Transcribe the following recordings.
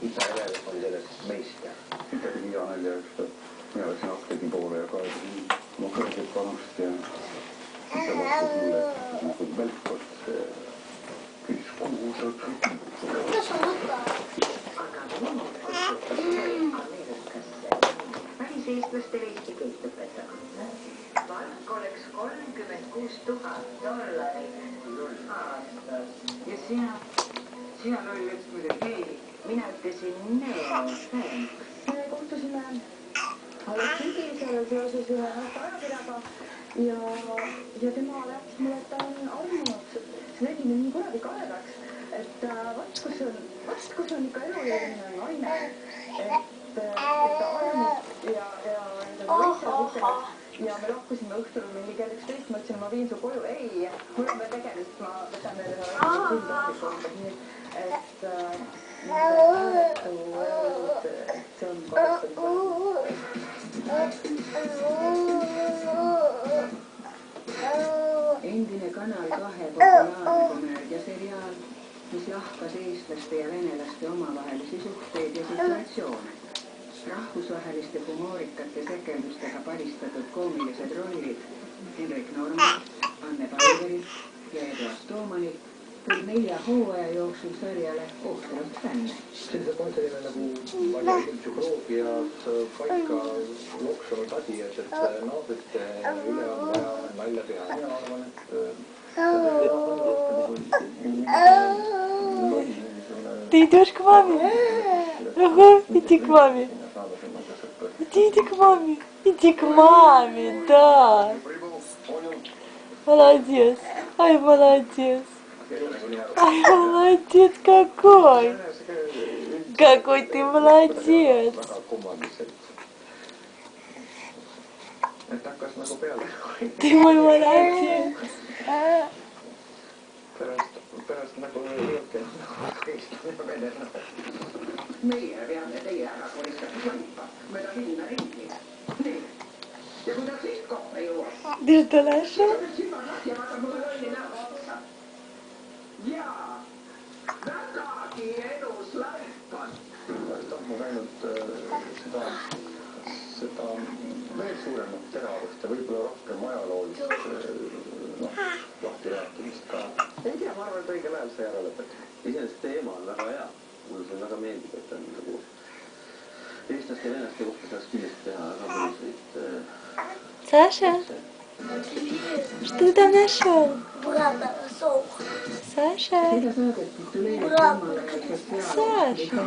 Ita järelikult oli sellest meister. Ita tegi hea nalja, et mina läksin apteegi poole ja kaedasin oma kõrget vanust ja Ita vastas mulle, et nagu välkot küsis kuhu sa Kuidas on võtta? Väliseestlastele eesti keelt õpetada. Palk oleks $36,000 aastas. Ja sina loll ütles mulle, hei, mina ütlesin no thanks. Me kohtusime alles sügisel seoses ühe ajakirjaga ja tema rääkis mulle, et ta on armunud. See tegi mind nii kuradi kadedaks, et vast kus on ikka elujõuline naine, et ta armub ja ja me lahkusime õhtul mingi kell 11, ma ütlesin, ma viin su koju. Ei, mul on veel tegemist, ma võtan veel ühe küll, et see on endine Kanal 2 populaarne komöödiaseriaal, mis lahkas eestlaste ja venelaste omavahelisi suhteid ja situatsioone. Rahvusvaheliste humoorikate sekeldustega paristatud koomilised rollid Henrik Norman, Anne Palverilt ja Eduard Toomanilt tuli 4 hooaja jooksul sarjale ohtralt fänne. Sellised on selline nagu psühholoogias paika loksunud asi, et naabrite üle on vaja nalja teha. Mina arvan, et Ты идешь к маме? Ага, иди к маме. Иди к маме. Иди к маме, да. Молодец. Ай, молодец. Ай, молодец какой. Какой ты молодец. Ты мой молодец. Pärast nagu jõudke meie peame teie ära koristada lampa, mööda linna ringi. Nii. Ja kui ta siis kohta jõuab. Ты что нашел? Ja vaata mulle lolli näoga otsa. Jaa, vägagi elus laipan. Tahtnud ainult seda veel suuremat teravust ja võib-olla rohkem ajaloolist lahti rääkimist ka. Ei tea, ma arvan, et õigel ajal see ära lõpet. Iseenesest teema on väga hea. Mulle see väga meeldib, et on nagu eestlaste ja venelaste kohta saaks kindlasti teha väga põliseid... Саша, что ты там нашел? Brada soov. Саша. Саша.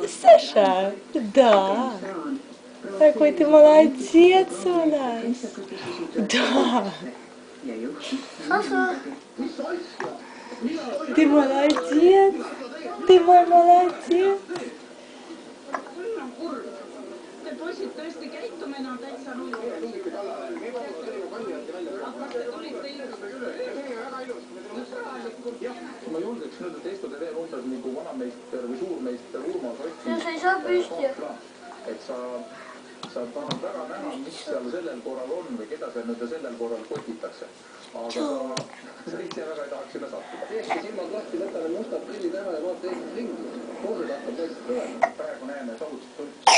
Саша, да. Какой ты молодец у нас. Да. Саша. Ты молодец. Ты мой молодец. Te poisid tõesti käitumine on täitsa nullu. Aga te tulite ilus. Ma julgeks nüüd, et Eesti TV umbes nagu vanameister või suurmeister Urmas Otsi. Ja sa ei saa püsti. Et sa tahad väga näha, mis seal sellel korral on või keda seal nüüd sellel korral kotitakse. Aga sa ise väga ei tahaks sinna sattuda. Eesti silmad lahti, võtame mustad prillid ära ja vaata Eestis ringi. Koosed hakkab täiesti tõema. Praegu näeme sahutust.